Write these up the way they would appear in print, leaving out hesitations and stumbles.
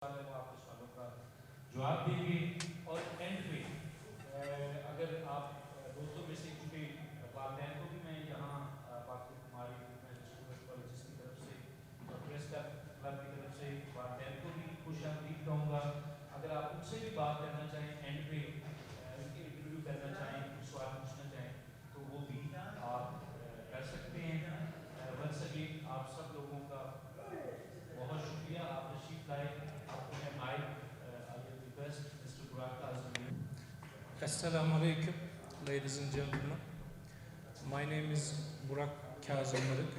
سوال ہے وہ آپ کے سوالوں کا جواب دیں گے اور اینڈ پہ اگر آپ دوستوں میں سے کیونکہ والدین کو بھی میں یہاں باقی ہماری اسٹوڈنٹ کالجز کی طرف سے اور پریس کلب کی طرف سے والدین کو بھی خوش آمدید کہوں گا. اگر آپ ان سے بھی بات کرنا چاہیں اینڈ پہ ان کی انٹرویو کرنا چاہیں کچھ سوال پوچھنا چاہیں تو وہ بھی آپ کر سکتے ہیں. ونس اگین آپ سب لوگوں کا بہت شکریہ. آپ تشریف لائے. Assalamu alaikum, ladies and gentlemen. My name is Burak Kazım Mırık.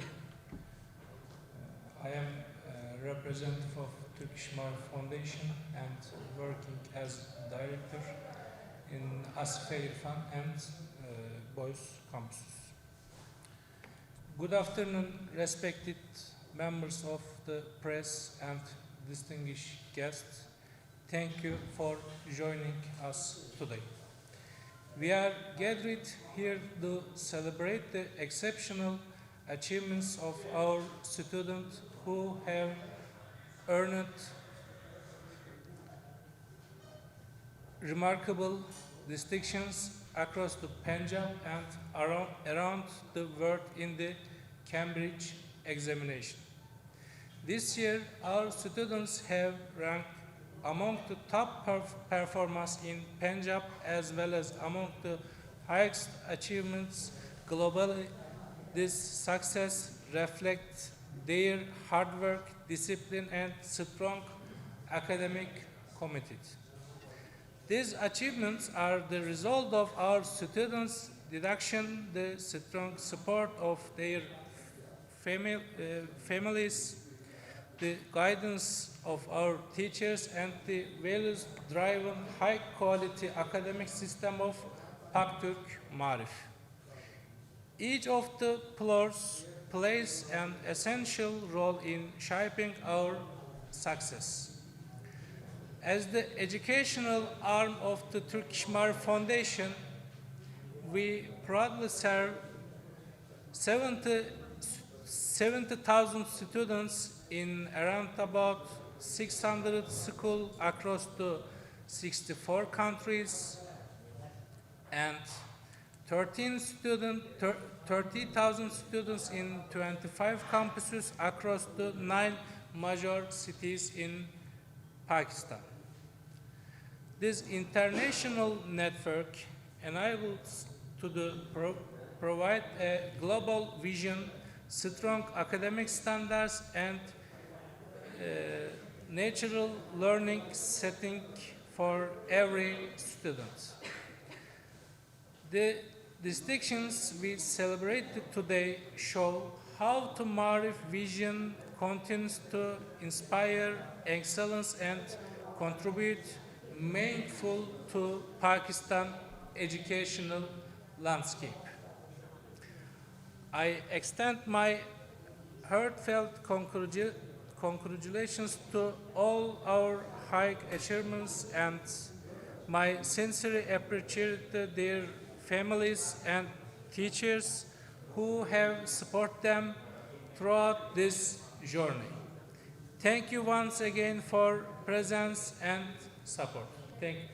I am a representative of Turkish Marif Foundation and working as director in Asfe İrfan and Boys campuses. Good afternoon, respected members of the press and distinguished guests. Thank you for joining us today. We are gathered here to celebrate the exceptional achievements of our students who have earned remarkable distinctions across the Punjab and around the world in the Cambridge examination. This year, our students have ranked among the top performers in Punjab as well as among the highest achievements globally. This success reflects their hard work, discipline, and strong academic commitment. These achievements are the result of our students' dedication, the strong support of their families, the guidance of our teachers, and the values-driven, high-quality academic system of Pakturk Marif. Each of the pillars plays an essential role in shaping our success. As the educational arm of the Turkish Marif Foundation, we proudly serve 70,000 students in around about 600 schools across the 64 countries and 30,000 students in 25 campuses across the 9 major cities in Pakistan. This international network enables to provide a global vision, strong academic standards, and natural learning setting for every student. The distinctions we celebrated today show how the Marif vision continues to inspire excellence and contribute meaningful to Pakistan educational landscape. I extend my heartfelt congratulations to all our high achievements and my sincerely appreciate their families and teachers who have supported them throughout this journey. Thank you once again for presence and support.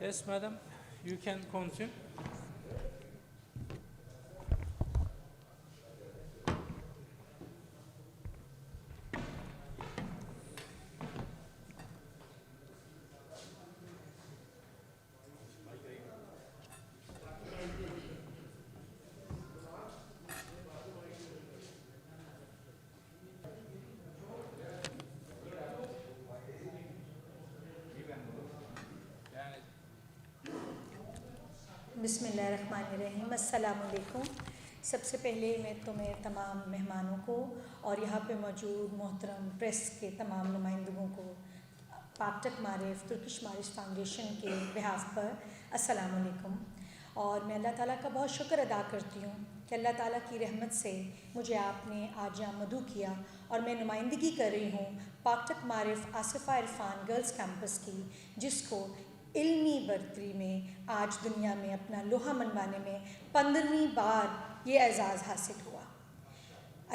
Yes, madam, you can continue. بسم اللہ الرحمن الرحیم. السلام علیکم. سب سے پہلے میں تمہیں تمام مہمانوں کو اور یہاں پہ موجود محترم پریس کے تمام نمائندگوں کو پاکٹک معرف ترکش مارف فاؤنڈیشن کے بہاف پر السلام علیکم. اور میں اللہ تعالیٰ کا بہت شکر ادا کرتی ہوں کہ اللہ تعالیٰ کی رحمت سے مجھے آپ نے آج یہاں مدعو کیا اور میں نمائندگی کر رہی ہوں پاکٹک معرف آصفہ عرفان گرلز کیمپس کی، جس کو علمی برتری میں آج دنیا میں اپنا لوہا منوانے میں 15ویں بار یہ اعزاز حاصل ہوا.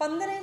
15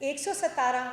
117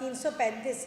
335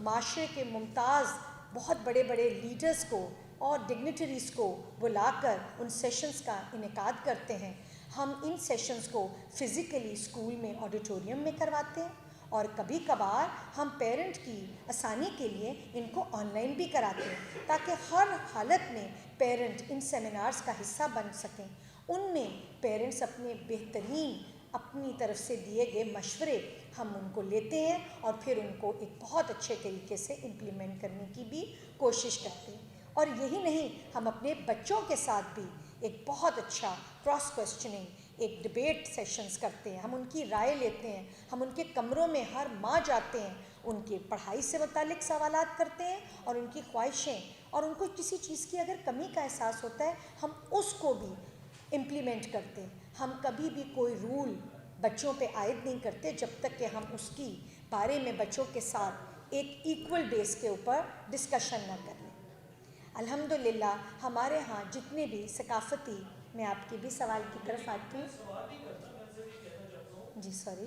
معاشرے کے ممتاز بہت بڑے بڑے لیڈرز کو اور ڈگنیٹریز کو بلا کر ان سیشنز کا انعقاد کرتے ہیں. ہم ان سیشنز کو فزیکلی اسکول میں آڈیٹوریم میں کرواتے ہیں اور کبھی کبھار ہم پیرنٹ کی آسانی کے لیے ان کو آن لائن بھی کراتے ہیں تاکہ ہر حالت میں پیرنٹ ان سیمینارز کا حصہ بن سکیں. ان میں پیرنٹس اپنے بہترین اپنی طرف سے دیے گئے مشورے ہم ان کو لیتے ہیں اور پھر ان کو ایک بہت اچھے طریقے سے امپلیمنٹ کرنے کی بھی کوشش کرتے ہیں. اور یہی نہیں, ہم اپنے بچوں کے ساتھ بھی ایک بہت اچھا کراس کوسچننگ, ایک ڈبیٹ سیشنز کرتے ہیں. ہم ان کی رائے لیتے ہیں, ہم ان کے کمروں میں ہر ماہ جاتے ہیں, ان کی پڑھائی سے متعلق سوالات کرتے ہیں اور ان کی خواہشیں, اور ان کو کسی چیز کی اگر کمی کا احساس ہوتا ہے ہم اس کو بھی امپلیمنٹ کرتے ہیں. ہم کبھی بھی کوئی رول بچوں پہ عائد نہیں کرتے جب تک کہ ہم اس کی بارے میں بچوں کے ساتھ ایک ایکول بیس کے اوپر ڈسکشن نہ کر لیں. الحمدللہ ہمارے ہاں جتنے بھی ثقافتی, میں آپ کے بھی سوال کی طرف آتی ہوں. جی سوری.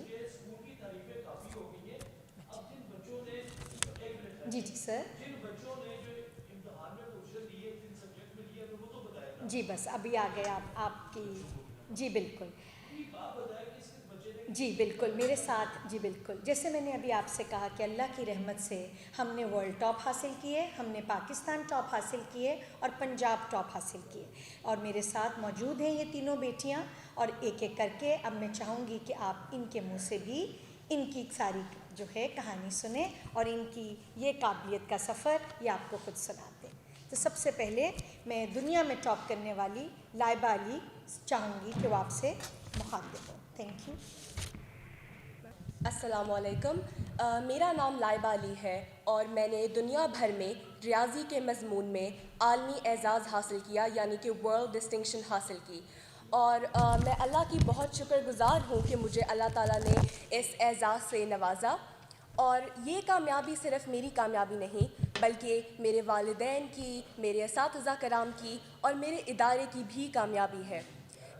جی جی سر. جی بس ابھی آ گئے آپ کی. جی بالکل. جی بالکل میرے ساتھ. جی بالکل, جیسے میں نے ابھی آپ سے کہا کہ اللہ کی رحمت سے ہم نے ورلڈ ٹاپ حاصل کیے, ہم نے پاکستان ٹاپ حاصل کیے اور پنجاب ٹاپ حاصل کیے, اور میرے ساتھ موجود ہیں یہ تینوں بیٹیاں. اور ایک ایک کر کے اب میں چاہوں گی کہ آپ ان کے منہ سے بھی ان کی ساری جو ہے کہانی سنیں اور ان کی یہ قابلیت کا سفر یہ آپ کو خود سناتے ہیں. تو سب سے پہلے میں دنیا میں ٹاپ کرنے والی لائبہ علی چاہوں گی کہ وہ آپ سے مخاطب ہو. Thank you. السلام علیکم. میرا نام لائبہ علی ہے اور میں نے دنیا بھر میں ریاضی کے مضمون میں عالمی اعزاز حاصل کیا, یعنی کہ ورلڈ ڈسٹنکشن حاصل کی. اور میں اللہ کی بہت شکر گزار ہوں کہ مجھے اللہ تعالیٰ نے اس اعزاز سے نوازا. اور یہ کامیابی صرف میری کامیابی نہیں بلکہ میرے والدین کی, میرے اساتذہ کرام کی اور میرے ادارے کی بھی کامیابی ہے.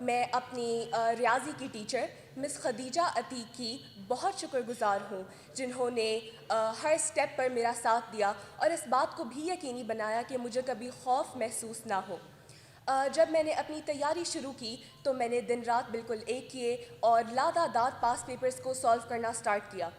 میں اپنی ریاضی کی ٹیچر مس خدیجہ عتیق کی بہت شکر گزار ہوں جنہوں نے ہر سٹیپ پر میرا ساتھ دیا اور اس بات کو بھی یقینی بنایا کہ مجھے کبھی خوف محسوس نہ ہو. جب میں نے اپنی تیاری شروع کی تو میں نے دن رات بالکل ایک کیے اور لاتعداد پاس پیپرز کو سالو کرنا سٹارٹ کیا.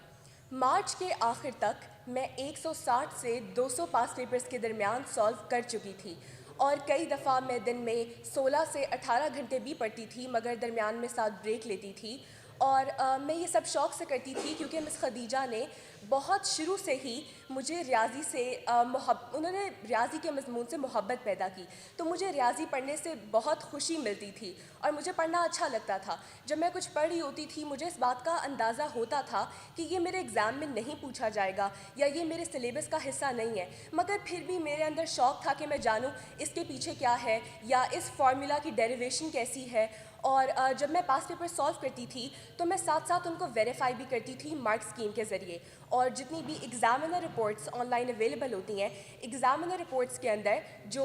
مارچ کے آخر تک میں 160 سے 200 پاس پیپرز کے درمیان سالو کر چکی تھی, اور کئی دفعہ میں دن میں 16 سے 18 گھنٹے بھی پڑھتی تھی مگر درمیان میں ساتھ بریک لیتی تھی. اور میں یہ سب شوق سے کرتی تھی کیونکہ مس خدیجہ نے بہت شروع سے ہی مجھے ریاضی سے انہوں نے ریاضی کے مضمون سے محبت پیدا کی, تو مجھے ریاضی پڑھنے سے بہت خوشی ملتی تھی اور مجھے پڑھنا اچھا لگتا تھا. جب میں کچھ پڑھ رہی ہوتی تھی مجھے اس بات کا اندازہ ہوتا تھا کہ یہ میرے ایگزام میں نہیں پوچھا جائے گا یا یہ میرے سلیبس کا حصہ نہیں ہے, مگر پھر بھی میرے اندر شوق تھا کہ میں جانوں اس کے پیچھے کیا ہے یا اس فارمولا کی ڈیریویشن کیسی ہے. اور جب میں پاس پیپر سالو کرتی تھی تو میں ساتھ ساتھ ان کو ویریفائی بھی کرتی تھی مارک اسکیم کے ذریعے. اور جتنی بھی examiner reports on line available ہوتی ہیں, ایگزامنر رپورٹس کے اندر جو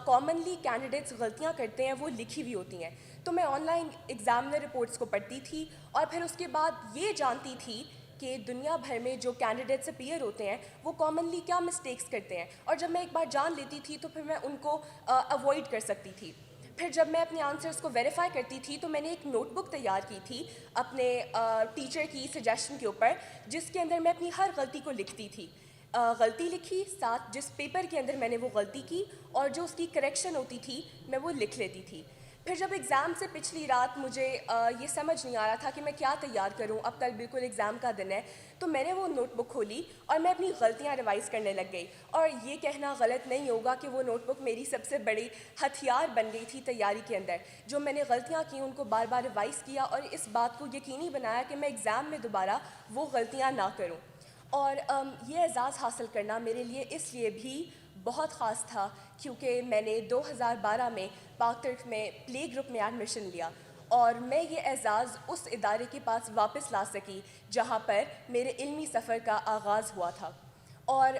کامنلی کینڈیڈیٹس غلطیاں کرتے ہیں وہ لکھی ہوئی ہوتی ہیں. تو میں آن لائن ایگزامنر رپورٹس کو پڑھتی تھی اور پھر اس کے بعد یہ جانتی تھی کہ دنیا بھر میں جو کینڈیڈیٹس اپیئر ہوتے ہیں وہ کامنلی کیا مسٹیکس کرتے ہیں, اور جب میں ایک بار جان لیتی تھی تو پھر میں ان کو اوائڈ کر سکتی تھی. پھر جب میں اپنے آنسرس کو ویریفائی کرتی تھی تو میں نے ایک نوٹ بک تیار کی تھی اپنے ٹیچر کی سجیشن کے اوپر, جس کے اندر میں اپنی ہر غلطی کو لکھتی تھی. غلطی لکھی, ساتھ جس پیپر کے اندر میں نے وہ غلطی کی اور جو اس کی کریکشن ہوتی تھی میں وہ لکھ لیتی تھی. پھر جب ایگزام سے پچھلی رات مجھے یہ سمجھ نہیں آ رہا تھا کہ میں کیا تیار کروں, اب کل بالکل ایگزام کا دن ہے, تو میں نے وہ نوٹ بک کھولی اور میں اپنی غلطیاں ریوائز کرنے لگ گئی. اور یہ کہنا غلط نہیں ہوگا کہ وہ نوٹ بک میری سب سے بڑی ہتھیار بن گئی تھی تیاری کے اندر. جو میں نے غلطیاں کی ان کو بار بار ریوائز کیا اور اس بات کو یقینی بنایا کہ میں ایگزام میں دوبارہ وہ غلطیاں نہ کروں. اور یہ اعزاز حاصل کرنا میرے لیے اس لیے بھی بہت خاص تھا کیونکہ میں نے 2012 میں پاک ترک میں پلے گروپ میں ایڈمیشن لیا, اور میں یہ اعزاز اس ادارے کے پاس واپس لا سکی جہاں پر میرے علمی سفر کا آغاز ہوا تھا. اور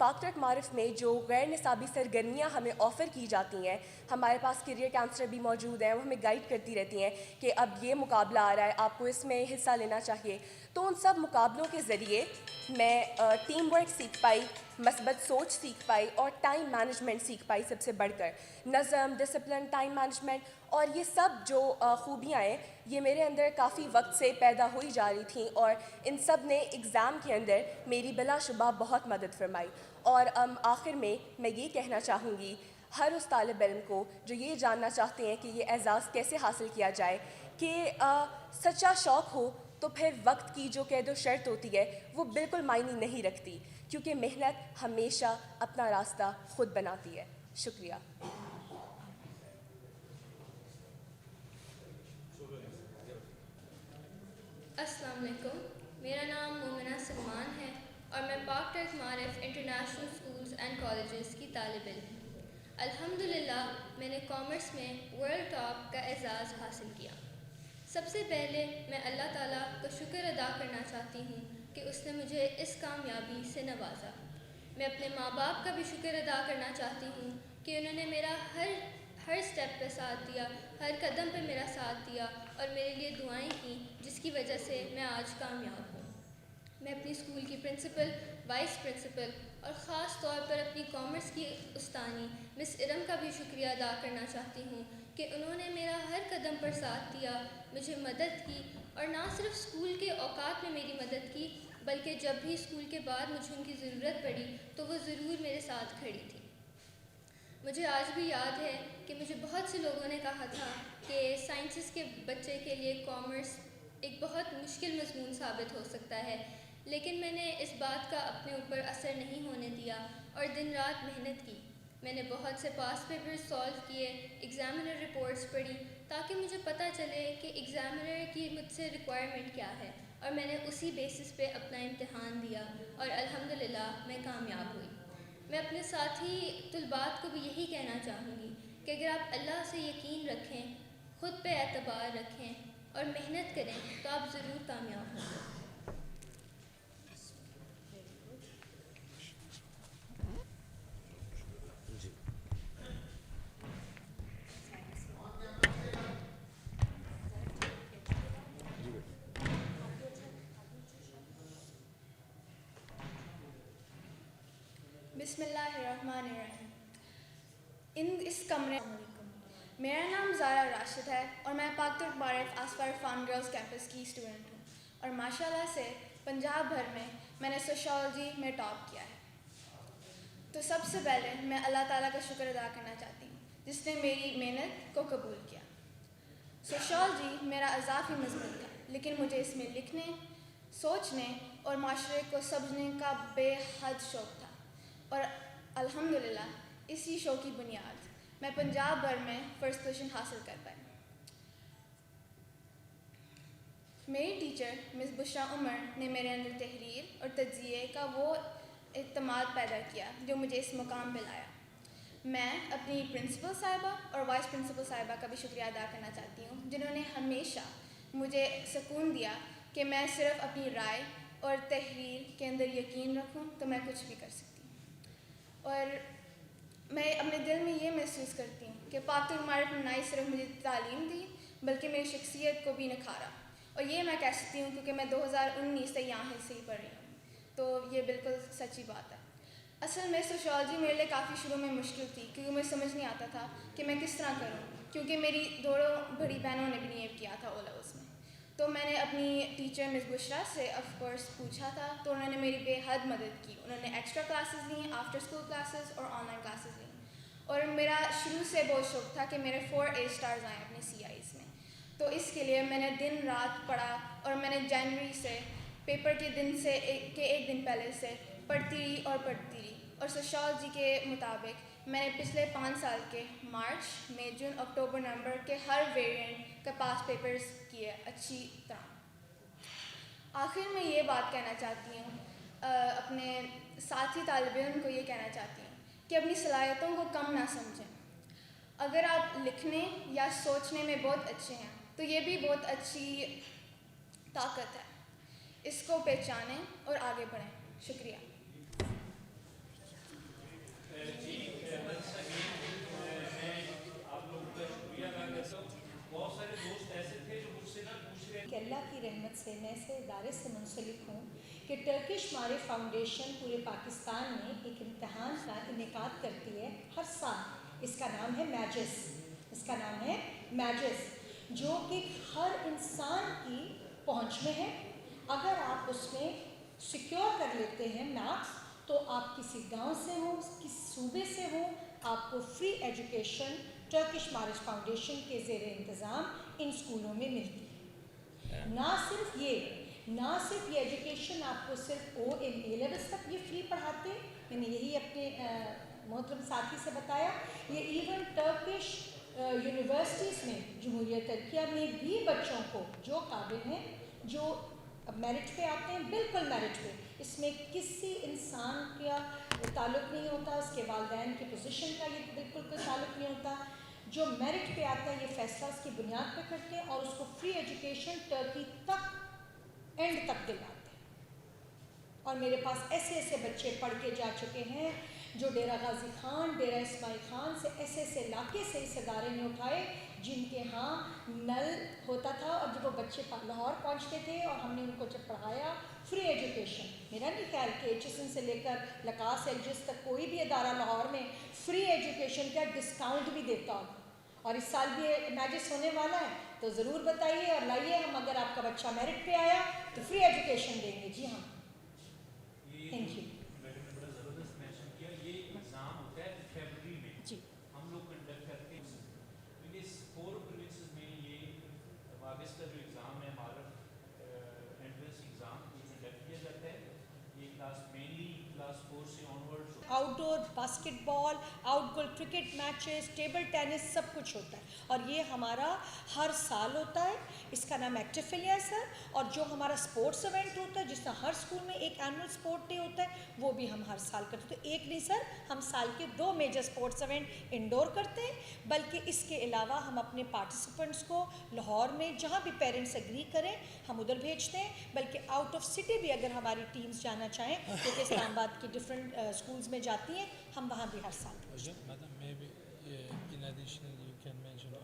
پاک ترک معارف میں جو غیر نصابی سرگرمیاں ہمیں آفر کی جاتی ہیں، ہمارے پاس کیریئر کاؤنسلر بھی موجود ہیں، وہ ہمیں گائیڈ کرتی رہتی ہیں کہ اب یہ مقابلہ آ رہا ہے، آپ کو اس میں حصہ لینا چاہیے. تو ان سب مقابلوں کے ذریعے میں ٹیم ورک سیکھ پائی، مثبت سوچ سیکھ پائی اور ٹائم مینجمنٹ سیکھ پائی. سب سے بڑھ کر نظم، ڈسپلن، ٹائم مینجمنٹ اور یہ سب جو خوبیاں ہیں یہ میرے اندر کافی وقت سے پیدا ہوئی جا رہی تھیں اور ان سب نے ایگزام کے اندر میری بلا شبہ بہت مدد فرمائی. اور آخر میں یہ کہنا چاہوں گی ہر اس طالب علم کو جو یہ جاننا چاہتے ہیں کہ یہ اعزاز کیسے حاصل کیا جائے کہ سچا شوق ہو تو پھر وقت کی جو قید و شرط ہوتی ہے وہ بالکل معنی نہیں رکھتی، کیونکہ محنت ہمیشہ اپنا راستہ خود بناتی ہے. شکریہ. السلام علیکم، میرا نام مومنہ سلمان ہے اور میں پاک ترک معارف انٹرنیشنل اسکولز اینڈ کالجز کی طالب علم ہوں. الحمدللہ میں نے کامرس میں ورلڈ ٹاپ کا اعزاز حاصل کیا. سب سے پہلے میں اللہ تعالیٰ کا شکر ادا کرنا چاہتی ہوں کہ اس نے مجھے اس کامیابی سے نوازا. میں اپنے ماں باپ کا بھی شکر ادا کرنا چاہتی ہوں کہ انہوں نے میرا ہر سٹیپ پہ ساتھ دیا، ہر قدم پہ میرا ساتھ دیا اور میرے لیے دعائیں کیں، جس کی وجہ سے میں آج کامیاب ہوں. میں اپنی اسکول کی پرنسپل، وائس پرنسپل اور خاص طور پر اپنی کامرس کی استانی مس ارم کا بھی شکریہ ادا کرنا چاہتی ہوں کہ انہوں نے میرا ہر قدم پر ساتھ دیا، مجھے مدد کی اور نہ صرف اسکول کے اوقات میں میری مدد کی بلکہ جب بھی اسکول کے بعد مجھے ان کی ضرورت پڑی تو وہ ضرور میرے ساتھ کھڑی تھی. مجھے آج بھی یاد ہے کہ مجھے بہت سے لوگوں نے کہا تھا کہ سائنسز کے بچے کے لیے کامرس ایک بہت مشکل مضمون ثابت ہو سکتا ہے، لیکن میں نے اس بات کا اپنے اوپر اثر نہیں ہونے دیا اور دن رات محنت کی. میں نے بہت سے پاس پیپرز سالو کیے، ایگزامینر رپورٹس پڑھی تاکہ مجھے پتہ چلے کہ ایگزامینر کی مجھ سے ریکوائرمنٹ کیا ہے، اور میں نے اسی بیسس پہ اپنا امتحان دیا اور الحمدللہ میں کامیاب ہوئی. میں اپنے ساتھی طلباء کو بھی یہی کہنا چاہوں گی کہ اگر آپ اللہ سے یقین رکھیں، خود پہ اعتبار رکھیں اور محنت کریں تو آپ ضرور کامیاب ہوں گے. بسم اللہ الرحمن الرحیم. اس کمرے میرا نام زارا راشد ہے اور میں پاک ترک معارف آسفار فان گرلز کیمپس کی اسٹوڈنٹ ہوں اور ماشاءاللہ سے پنجاب بھر میں نے سوشالوجی میں ٹاپ کیا ہے. تو سب سے پہلے میں اللہ تعالیٰ کا شکر ادا کرنا چاہتی ہوں جس نے میری محنت کو قبول کیا. سوشالوجی میرا اضافی مضمون تھا لیکن مجھے اس میں لکھنے، سوچنے اور معاشرے کو سمجھنے کا بے حد شوق تھا اور الحمدللہ اسی شوق کی بنیاد میں پنجاب بھر میں فرسٹ پوزیشن حاصل کر پائی. میری ٹیچر مس بشرا عمر نے میرے اندر تحریر اور تجزیے کا وہ اعتماد پیدا کیا جو مجھے اس مقام پہ لایا. میں اپنی پرنسپل صاحبہ اور وائس پرنسپل صاحبہ کا بھی شکریہ ادا کرنا چاہتی ہوں جنہوں نے ہمیشہ مجھے سکون دیا کہ میں صرف اپنی رائے اور تحریر کے اندر یقین رکھوں تو میں کچھ بھی کر سکتی ہوں. اور میں اپنے دل میں یہ محسوس کرتی ہوں کہ پاک ترک معارف نے نہ ہی صرف مجھے تعلیم دی بلکہ میری شخصیت کو بھی نکھارا، اور یہ میں کہہ سکتی ہوں کیونکہ میں 2019 سے یہاں سے ہی پڑھ رہی ہوں، تو یہ بالکل سچی بات ہے. اصل میں سوشالوجی میرے لیے کافی شروع میں مشکل تھی کیونکہ مجھے سمجھ نہیں آتا تھا کہ میں کس طرح کروں، کیونکہ میری دونوں بڑی بہنوں نے بھی نہیں کیا تھا او لیولز میں. تو میں نے اپنی ٹیچر مس بشرا سے آف کورس پوچھا تھا تو انہوں نے میری بے حد مدد کی. انہوں نے ایکسٹرا کلاسز لیں، آفٹر اسکول کلاسز اور آن لائن کلاسز لیں، اور میرا شروع سے بہت شوق تھا کہ میرے 4 A اسٹارز آئیں اپنے CIs میں. تو اس کے لیے میں نے دن رات پڑھا اور میں نے جنوری سے پیپر کے دن سے ایک دن پہلے سے پڑھتی رہی اور سوشالوجی کے مطابق میں نے پچھلے 5 سال کے مارچ، مئی، جون، اکتوبر، نومبر کے ہر ویرینٹ کا پاس پیپرز کیے اچھی طرح. آخر میں یہ بات کہنا چاہتی ہوں، اپنے ساتھی طالب علم کو یہ کہنا چاہتی ہوں کہ اپنی صلاحیتوں کو کم نہ سمجھیں. اگر آپ لکھنے یا سوچنے میں بہت اچھے ہیں تو یہ بھی بہت اچھی طاقت ہے. اس کو پہچانیں اور آگے بڑھیں. شکریہ. جی once again, میں آپ لوگوں کا شکریہ ادا کرتا ہوں. بہت سارے دوست ایسے تھے جو مجھ سے نہ پوچھ رہے کہ اللہ کی رحمت سے میں ایسے ادارے سے منسلک ہوں کہ ٹرکش معرف فاؤنڈیشن پورے پاکستان میں ایک امتحان کا انعقاد کرتی ہے ہر سال. اس کا نام ہے میجس. اس کا نام ہے میجس، جو کہ ہر انسان کی پہنچ میں ہے. اگر آپ اس میں سیکیور کر لیتے ہیں مارکس تو آپ کسی گاؤں سے ہوں، کسی صوبے سے ہوں، آپ کو فری ایجوکیشن ٹرکش معرف فاؤنڈیشن کے زیر انتظام ان اسکولوں میں ملتی ہے. نہ صرف یہ ایجوکیشن آپ کو صرف اے لیولس تک یہ فری پڑھاتے ہیں. میں نے یہی اپنے محترم ساتھی سے بتایا. یہ ایون ٹرکش یونیورسٹیز میں جمہوریہ ترکیہ میں بھی بچوں کو جو قابل ہیں، جو میرٹ پہ آتے ہیں، بالکل میرٹ پہ، اس میں کسی انسان کا تعلق نہیں ہوتا، اس کے والدین کی پوزیشن کا یہ بالکل کوئی تعلق نہیں ہوتا. جو میرٹ پہ آتا ہے یہ فیصلہ اس کی بنیاد پہ کرتے ہیں اور اس کو فری ایجوکیشن ٹرکی تک اینڈ تک دلاتے ہیں. اور میرے پاس ایسے ایسے بچے پڑھ کے جا چکے ہیں جو ڈیرہ غازی خان، ڈیرہ اسماعیل خان سے ایسے ایسے علاقے سے اس ادارے نے اٹھائے جن کے ہاں نل ہوتا تھا، اور جب وہ بچے لاہور پہنچتے تھے اور ہم نے ان کو جب پڑھایا فری ایجوکیشن. میرا نہیں خیال کہ ایچ ایس این سے لے کر لکاس ایل جی ایس تک کوئی بھی ادارہ لاہور میں فری ایجوکیشن کا ڈسکاؤنٹ بھی دیتا ہوگا. اور اس سال بھی میجس ہونے والا ہے تو ضرور بتائیے اور لائیے. ہم اگر آپ کا بچہ میرٹ پہ آیا تو فری ایجوکیشن دیں گے. جی ہاں، تھینک یو. میڈم نے بڑا زبردست مینشن کیا. یہ ایگزام ہوتا ہے فیبرری میں جی ہم لوگ کنڈکٹ کرتے ہیں. کیونکہ 4 پروونسز میں یہ اگست کا جو ایگزام ہے معرف انٹرنس ایگزام یہ کنڈکٹ کیا جاتا ہے. یہ کلاس مینلی کلاس 4 سے آنورڈ. آؤٹ ڈور باسکٹ بال، آؤٹ ڈور کرکٹ میچز، ٹیبل ٹینس سب کچھ ہوتا ہے. اور یہ ہمارا ہر سال ہوتا ہے. اس کا نام ایکٹیو فلیا ہے سر. اور جو ہمارا اسپورٹس ایونٹ ہوتا ہے، جس طرح ہر اسکول میں ایک اینول اسپورٹ ڈے ہوتا ہے، وہ بھی ہم ہر سال کرتے ہیں. تو ایک نہیں سر، ہم سال کے 2 میجر اسپورٹس ایونٹ انڈور کرتے ہیں. بلکہ اس کے علاوہ ہم اپنے پارٹیسپینٹس کو لاہور میں جہاں بھی پیرنٹس اگری کریں ہم ادھر بھیجتے ہیں. بلکہ آؤٹ آف سٹی بھی اگر ہماری ٹیمز جانا چاہیں، کیونکہ اسلام آباد کی ڈفرینٹ اسکولز میں جاتی ہیں، ہم وہاں بھی ہر سال. Madam, maybe in addition you can mention